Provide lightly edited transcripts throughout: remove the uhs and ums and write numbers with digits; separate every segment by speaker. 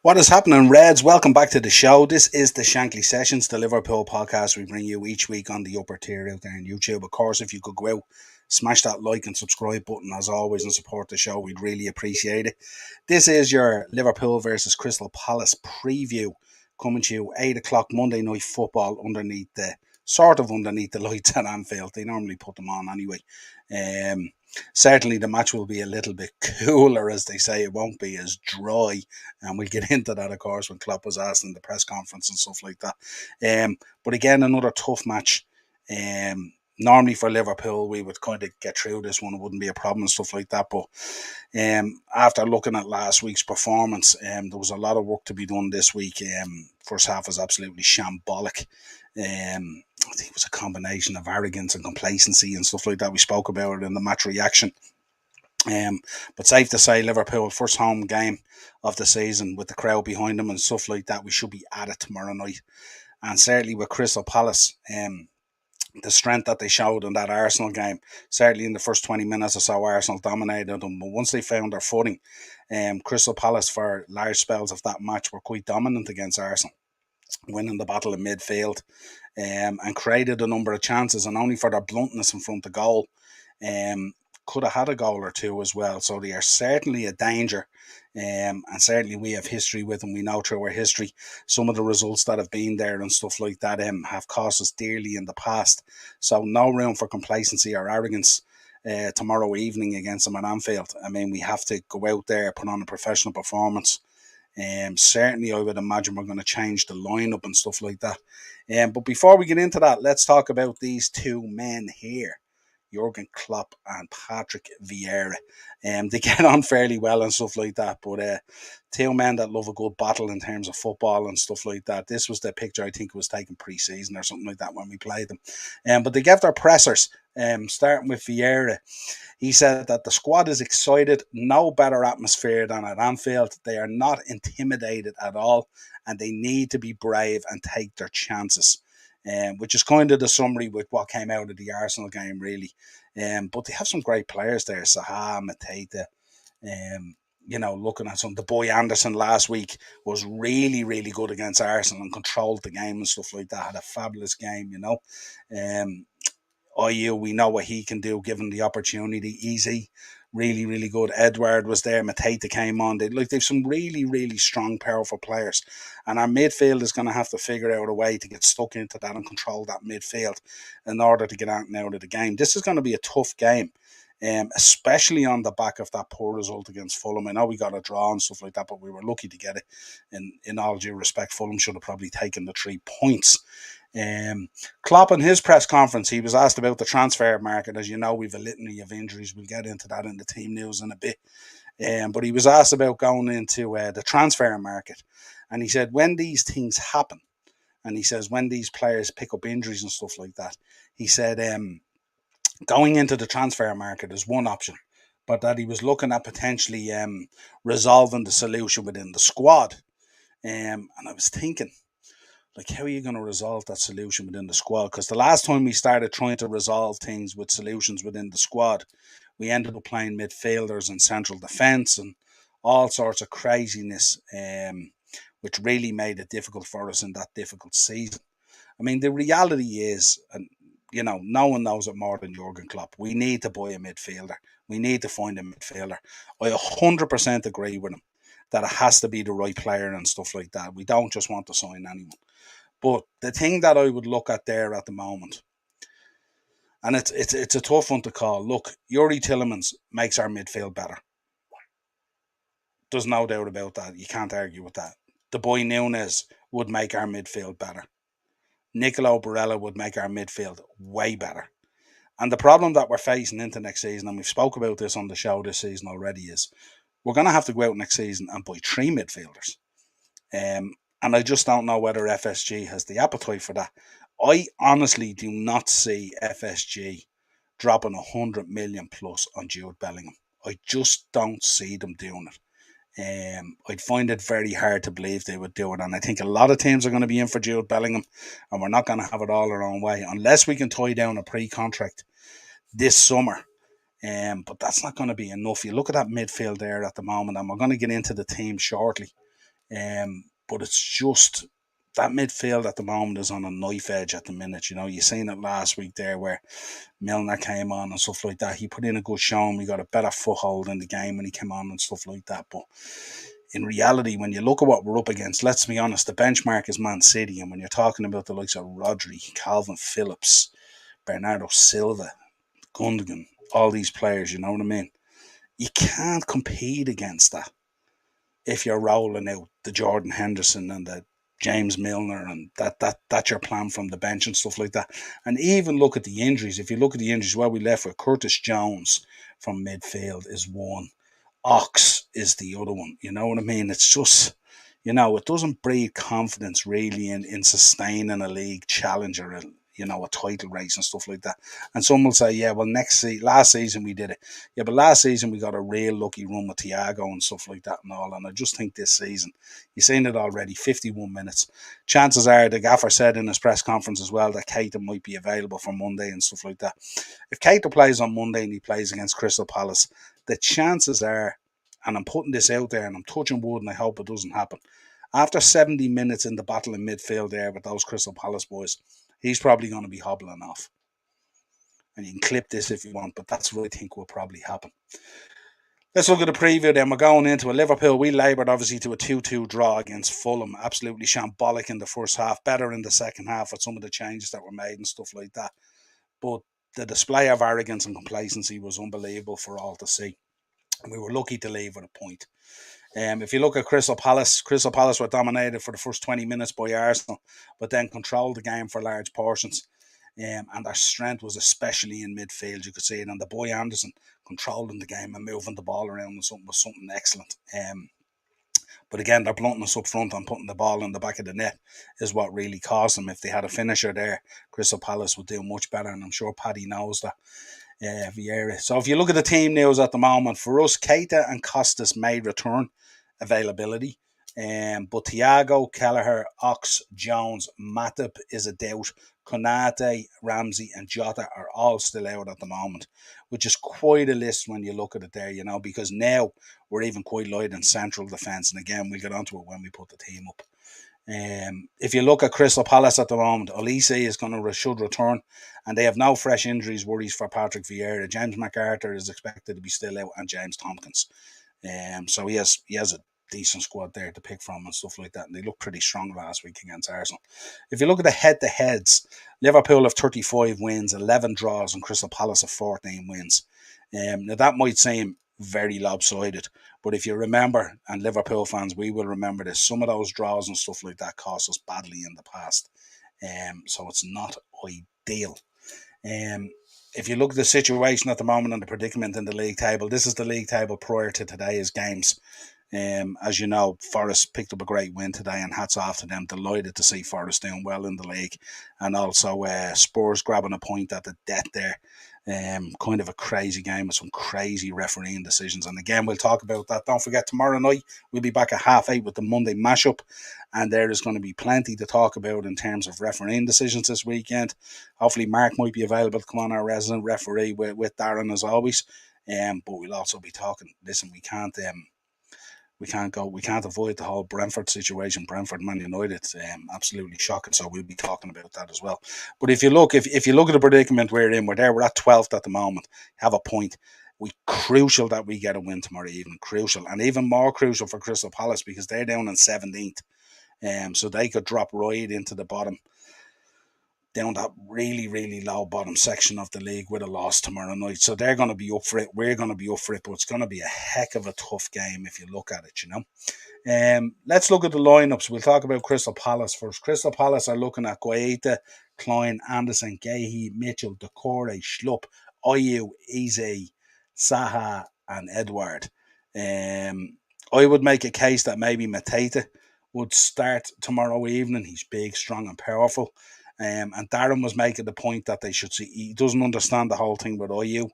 Speaker 1: What is happening, Reds? Welcome back to the show. This is the Shankly Sessions, the Liverpool podcast we bring you each week on the upper tier out there on YouTube. Of course, if you could go out, smash that like and subscribe button as always and support the show, we'd really appreciate it. This is your Liverpool versus Crystal Palace preview coming to you 8 o'clock Monday night football underneath the lights at Anfield. They normally put them on anyway. Um, Certainly the match will be a little bit cooler, as they say. It won't be as dry, and we'll get into that, of course, when Klopp was asked in the press conference and stuff like that. But again, another tough match. Normally for Liverpool, we would kind of get through this one; it wouldn't be a problem and stuff like that. But after looking at last week's performance, there was a lot of work to be done this week. First half was absolutely shambolic. I think it was a combination of arrogance and complacency and stuff like that. We spoke about it in the match reaction. But safe to say, Liverpool first home game of the season with the crowd behind them and stuff like that. We should be at it tomorrow night, and certainly with Crystal Palace, the strength that they showed in that Arsenal game. Certainly in the first 20 minutes or so, Arsenal dominated them, but once they found their footing, Crystal Palace for large spells of that match were quite dominant against Arsenal, winning the battle in midfield, and created a number of chances, and only for their bluntness in front of goal. Um, could have had a goal or two as well. So they are certainly a danger. And certainly we have history with them. We know through our history some of the results that have been there and stuff like that have cost us dearly in the past. So no room for complacency or arrogance tomorrow evening against them at Anfield. I mean, we have to go out there, put on a professional performance. Certainly, I would imagine we're going to change the lineup and stuff like that. But before we get into that, let's talk about these two men here, Jurgen Klopp and Patrick Vieira. They get on fairly well and stuff like that, but two men that love a good battle in terms of football and stuff like that. This was the picture I think was taken pre-season or something like that when we played them. But they gave their pressers, starting with Vieira. He said that the squad is excited, no better atmosphere than at Anfield. They are not intimidated at all, and they need to be brave and take their chances. Which is kind of the summary with what came out of the Arsenal game, really. But they have some great players there. Saha, Mateta, looking at the boy Anderson last week was really, really good against Arsenal and controlled the game and stuff like that. Had a fabulous game. Um, IU, we know what he can do given the opportunity. Easy, really, really good. Edward was there. Mateta came on. They've some really, really strong, powerful players. And our midfield is going to have to figure out a way to get stuck into that and control that midfield in order to get out and out of the game. This is going to be a tough game. Especially on the back of that poor result against Fulham. I know we got a draw and stuff like that, but we were lucky to get it. In all due respect, Fulham should have probably taken the 3 points. Klopp in his press conference, he was asked about the transfer market. As you know, we've a litany of injuries. We'll get into that in the team news in a bit. But he was asked about going into the transfer market. And he said, when these things happen, and he says, when these players pick up injuries and stuff like that, he said, going into the transfer market is one option, but that he was looking at potentially resolving the solution within the squad. And I was thinking, like, how are you going to resolve that solution within the squad? Because the last time we started trying to resolve things with solutions within the squad, we ended up playing midfielders and central defence and all sorts of craziness, which really made it difficult for us in that difficult season. I mean, the reality is, and no one knows it more than Jurgen Klopp. We need to buy a midfielder. We need to find a midfielder. I 100% agree with him that it has to be the right player and stuff like that. We don't just want to sign anyone. But the thing that I would look at there at the moment, and it's a tough one to call. Look, Yuri Tillemans makes our midfield better. There's no doubt about that. You can't argue with that. The boy Nunes would make our midfield better. Nicolo Barella would make our midfield way better. And the problem that we're facing into next season, and we've spoke about this on the show this season already, is we're going to have to go out next season and buy 3 midfielders. And I just don't know whether FSG has the appetite for that. I honestly do not see FSG dropping 100 million plus on Jude Bellingham. I just don't see them doing it. I'd find it very hard to believe they would do it, and I think a lot of teams are going to be in for Jude Bellingham, and we're not going to have it all our own way unless we can tie down a pre-contract this summer. But that's not going to be enough. You look at that midfield there at the moment, and we're going to get into the team shortly. But it's just that midfield at the moment is on a knife edge at the minute. You seen it last week there where Milner came on and stuff like that. He put in a good showing. We got a better foothold in the game when he came on and stuff like that. But in reality, when you look at what we're up against, let's be honest, the benchmark is Man City. And when you're talking about the likes of Rodri, Calvin Phillips, Bernardo Silva, Gundogan, all these players, you know what I mean? You can't compete against that if you're rolling out the Jordan Henderson and the James Milner and that's your plan from the bench and stuff like that. And even look at the injuries. If you look at the injuries, what we left with Curtis Jones from midfield is one. Ox is the other one. You know what I mean? It's just, it doesn't breed confidence really in sustaining a league challenger, a title race and stuff like that. And some will say, yeah, well, last season we did it. Yeah, but last season we got a real lucky run with Thiago and stuff like that and all. And I just think this season, you've seen it already, 51 minutes. Chances are, the gaffer said in his press conference as well, that Keita might be available for Monday and stuff like that. If Keita plays on Monday and he plays against Crystal Palace, the chances are, and I'm putting this out there and I'm touching wood and I hope it doesn't happen, after 70 minutes in the battle in midfield there with those Crystal Palace boys, he's probably going to be hobbling off. And you can clip this if you want, but that's what I think will probably happen. Let's look at the preview then. We're going into a Liverpool. We laboured obviously to a 2-2 draw against Fulham. Absolutely shambolic in the first half. Better in the second half with some of the changes that were made and stuff like that. But the display of arrogance and complacency was unbelievable for all to see. And we were lucky to leave with a point. If you look at Crystal Palace were dominated for the first 20 minutes by Arsenal, but then controlled the game for large portions. And their strength was especially in midfield. You could see it on the boy Anderson controlling the game and moving the ball around and something excellent. But again, their bluntness up front and putting the ball in the back of the net is what really caused them. If they had a finisher there, Crystal Palace would do much better, and I'm sure Paddy knows that. Vieira. So if you look at the team news at the moment, for us, Keita and Costas may return availability. But Thiago, Kelleher, Ox, Jones, Matip is a doubt. Konate, Ramsey and Jota are all still out at the moment, which is quite a list when you look at it there, because now we're even quite light in central defence. And again, we'll get onto it when we put the team up. If you look at Crystal Palace at the moment, Olise is should return, and they have no fresh worries for Patrick Vieira. James McArthur is expected to be still out, and James Tompkins. So he has a decent squad there to pick from and stuff like that. And they looked pretty strong last week against Arsenal. If you look at the head-to-heads, Liverpool have 35 wins, 11 draws, and Crystal Palace have 14 wins. Now that might seem very lopsided, but if you remember, and Liverpool fans, we will remember this, some of those draws and stuff like that cost us badly in the past. So it's not ideal. If you look at the situation at the moment and the predicament in the league table, this is the league table prior to today's games. As you know, Forest picked up a great win today, and hats off to them. Delighted to see Forest doing well in the league, and also Spurs grabbing a point at the death there. Kind of a crazy game with some crazy refereeing decisions. And again, we'll talk about that. Don't forget, tomorrow night we'll be back at 8:30 with the Monday mashup, and there is going to be plenty to talk about in terms of refereeing decisions this weekend. Hopefully Mark might be available to come on, our resident referee, with Darren as always. But we'll also be talking. Listen, we can't avoid the whole Brentford situation. Brentford, Man United, absolutely shocking. So we'll be talking about that as well. But if you look at the predicament we're in, we're at 12th at the moment. Have a point. Crucial that we get a win tomorrow evening. Crucial, and even more crucial for Crystal Palace because they're down in 17th. So they could drop right into the bottom, down that really, really low bottom section of the league with a loss tomorrow night. So they're going to be up for it. We're going to be up for it, but it's going to be a heck of a tough game if you look at it, Let's look at the lineups. We'll talk about Crystal Palace first. Crystal Palace are looking at Guaita, Klein, Anderson, Gahey, Mitchell, Decore, Schlupp, Ayew, Eze, Saha, and Edward. I would make a case that maybe Mateta would start tomorrow evening. He's big, strong, and powerful. And Darren was making the point that they should see. He doesn't understand the whole thing with Ayew.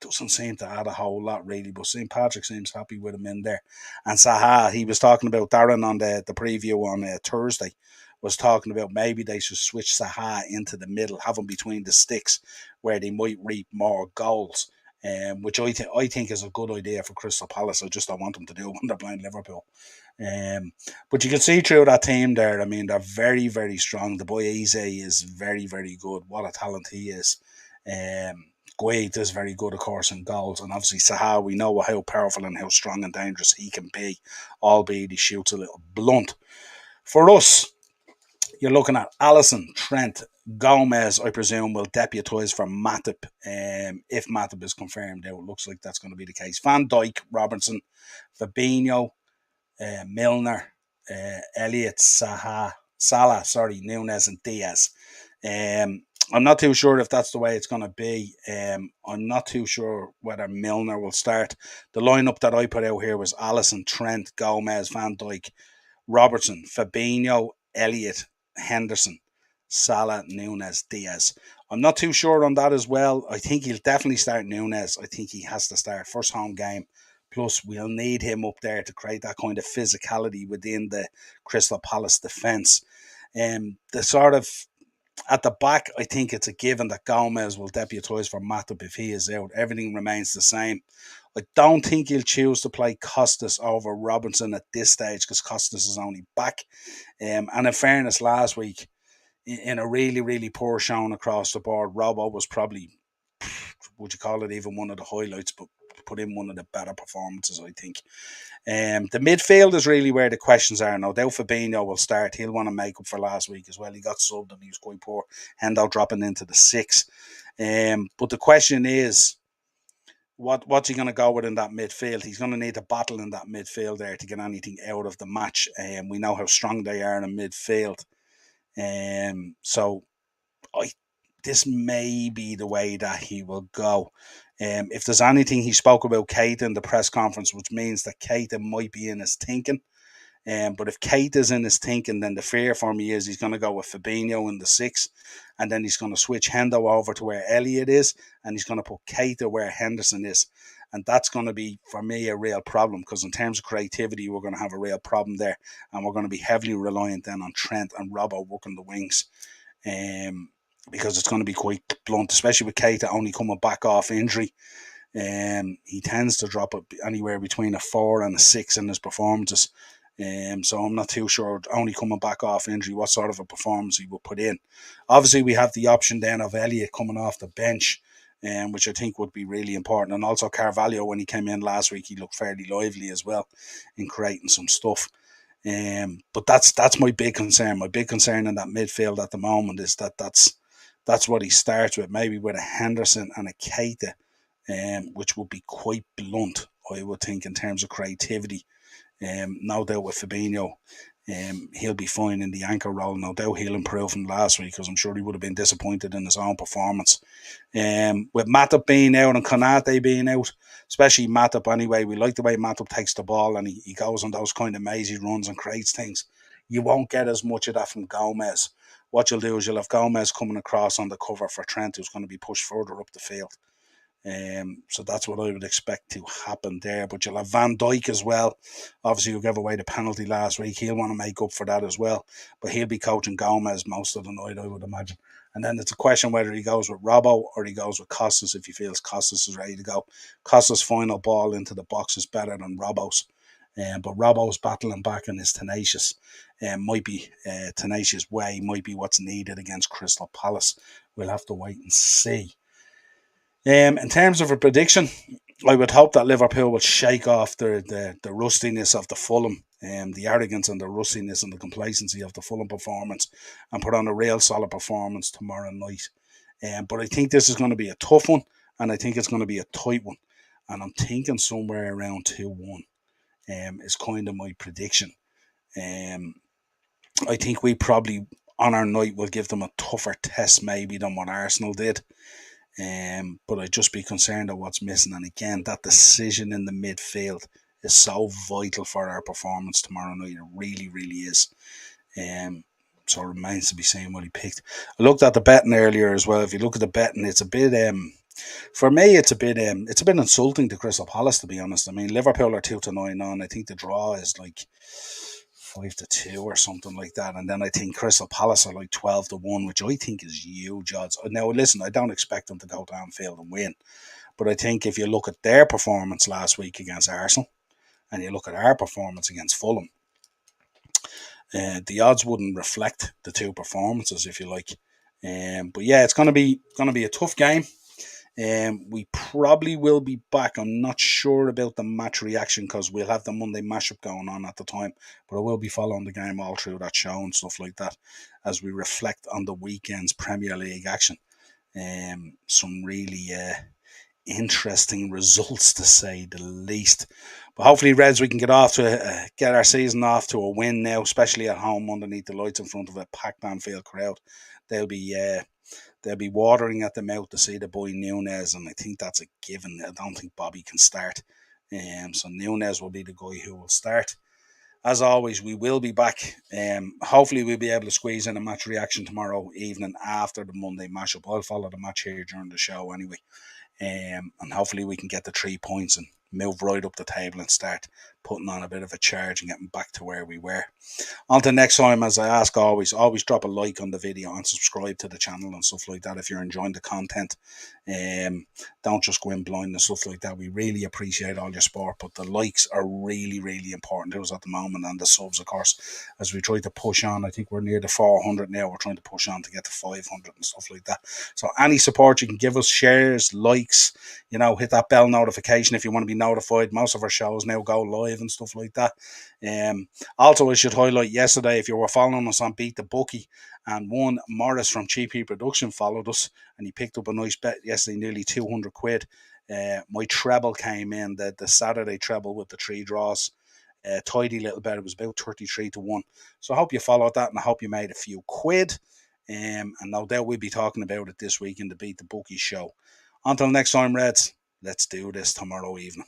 Speaker 1: Doesn't seem to add a whole lot really, but St. Patrick seems happy with him in there. And Saha, he was talking about Darren on the preview on Thursday, was talking about maybe they should switch Saha into the middle, have him between the sticks where they might reap more goals. which I think is a good idea for Crystal Palace. I just don't want them to do it when they're playing Liverpool. But you can see through that team there, I mean, they're very, very strong. The boy Eze is very, very good. What a talent he is. Guaid is very good, of course, in goals. And obviously, Saha, we know how powerful and how strong and dangerous he can be, albeit he shoots a little blunt. For us, you're looking at Alisson, Trent, Gomez, I presume, will deputise for Matip. If Matip is confirmed, it looks like that's going to be the case. Van Dijk, Robertson, Fabinho, Milner, Elliott, Salah, Nunes and Diaz. I'm not too sure if that's the way it's going to be. I'm not too sure whether Milner will start. The lineup that I put out here was Alisson, Trent, Gomez, Van Dijk, Robertson, Fabinho, Elliott, Henderson, Salah, Nunes, Diaz. I'm not too sure on that as well. I think he'll definitely start Nunes. I think he has to start first home game. Plus, we'll need him up there to create that kind of physicality within the Crystal Palace defence. The sort of at the back, I think it's a given that Gomez will deputise for Matip if he is out. Everything remains the same. I don't think he'll choose to play Costas over Robinson at this stage because Costas is only back. And in fairness, last week, in a really, really poor showing across the board, Robbo was probably, would you call it even one of the highlights, but put in one of the better performances, I think. The midfield is really where the questions are. No doubt Fabinho will start. He'll want to make up for last week as well. He got subbed and he was quite poor. Hendo dropping into the 6. But the question is, what's he going to go with in that midfield? He's going to need to battle in that midfield there to get anything out of the match. We know how strong they are in a midfield. So this may be the way that he will go. If there's anything, he spoke about Keita in the press conference, which means that Keita might be in his thinking. But if Keita's in his thinking, then the fear for me is he's going to go with Fabinho in the 6, and then he's going to switch Hendo over to where Elliott is, and he's going to put Keita where Henderson is. And that's going to be, for me, a real problem, because in terms of creativity, we're going to have a real problem there, and we're going to be heavily reliant then on Trent and Robbo working the wings. Because it's going to be quite blunt, especially with Keita only coming back off injury. He tends to drop anywhere between a 4 and a 6 in his performances. So I'm not too sure, only coming back off injury, what sort of a performance he will put in. Obviously, we have the option then of Elliott coming off the bench, which I think would be really important. And also Carvalho, when he came in last week, he looked fairly lively as well in creating some stuff. But that's my big concern. My big concern in that midfield at the moment is that's what he starts with, maybe with a Henderson and a Keita, which would be quite blunt, I would think, in terms of creativity. No doubt with Fabinho, he'll be fine in the anchor role. No doubt he'll improve from last week, because I'm sure he would have been disappointed in his own performance. With Matip being out and Konate being out, especially Matip anyway, we like the way Matip takes the ball and he goes on those kind of mazy runs and creates things. You won't get as much of that from Gomez. What you'll do is you'll have Gomez coming across on the cover for Trent, who's going to be pushed further up the field. So that's what I would expect to happen there. But you'll have Van Dijk as well. Obviously, who gave away the penalty last week. He'll want to make up for that as well. But he'll be coaching Gomez most of the night, I would imagine. And then it's a question whether he goes with Robbo or he goes with Costas if he feels Costas is ready to go. Costas' final ball into the box is better than Robbo's. But Robbo's battling back and is tenacious. Might be tenacious way, might be what's needed against Crystal Palace. We'll have to wait and see. In terms of a prediction, I would hope that Liverpool will shake off the rustiness of the Fulham, the arrogance and the rustiness and the complacency of the Fulham performance, and put on a real solid performance tomorrow night. But I think this is going to be a tough one, and I think it's going to be a tight one. And I'm thinking somewhere around 2-1 is kind of my prediction. I think we probably, on our night, will give them a tougher test maybe than what Arsenal did. But I'd just be concerned of what's missing. And again, that decision in the midfield is so vital for our performance tomorrow night. It really, really is. So it remains to be seen what he picked. I looked at the betting earlier as well. If you look at the betting, it's a bit for me, it's a bit insulting to Crystal Palace, to be honest. I mean, Liverpool are 2-9 on. I think the draw is like 5-2 or something like that. And then I think Crystal Palace are like 12-1, which I think is huge odds. Now, listen, I don't expect them to go to Anfield and win, But I think if you look at their performance last week against Arsenal and you look at our performance against Fulham, the odds wouldn't reflect the two performances, if you like. But yeah, it's gonna be a tough game. We probably will be back. I'm not sure about the match reaction because we'll have the Monday mashup going on at the time, but I will be following the game all through that show and stuff like that as we reflect on the weekend's Premier League action. Some really interesting results to say the least. But hopefully, Reds, we can get our season off to a win now, especially at home underneath the lights in front of a packed Anfield crowd. They'll be they'll be watering at the mouth to see the boy Nunez, and I think that's a given. I don't think Bobby can start, so Nunez will be the guy who will start. As always, we will be back. Hopefully, we'll be able to squeeze in a match reaction tomorrow evening after the Monday mashup. I'll follow the match here during the show anyway. And hopefully we can get the 3 points and move right up the table and start putting on a bit of a charge and getting back to where we were. Until next time, as I ask always drop a like on the video and subscribe to the channel and stuff like that if you're enjoying the content. Don't just go in blind and stuff like that. We really appreciate all your support, but the likes are really, really important to us at the moment, and the subs, of course, as we try to push on. I think we're near the 400 now. We're trying to push on to get to 500 and stuff like that. So any support you can give us, shares, likes, hit that bell notification if you want to be notified. Most of our shows now go live and stuff like that. Also, I should highlight yesterday, if you were following us on Beat the Bookie, and one Morris from Cheapy Production followed us, and he picked up a nice bet yesterday, nearly 200 quid. My treble came in, the Saturday treble with the 3 draws. Tidy little bet. It was about 33-1. So I hope you followed that, and I hope you made a few quid. And no doubt we'll be talking about it this week in the Beat the Bookie show. Until next time, Reds, let's do this tomorrow evening.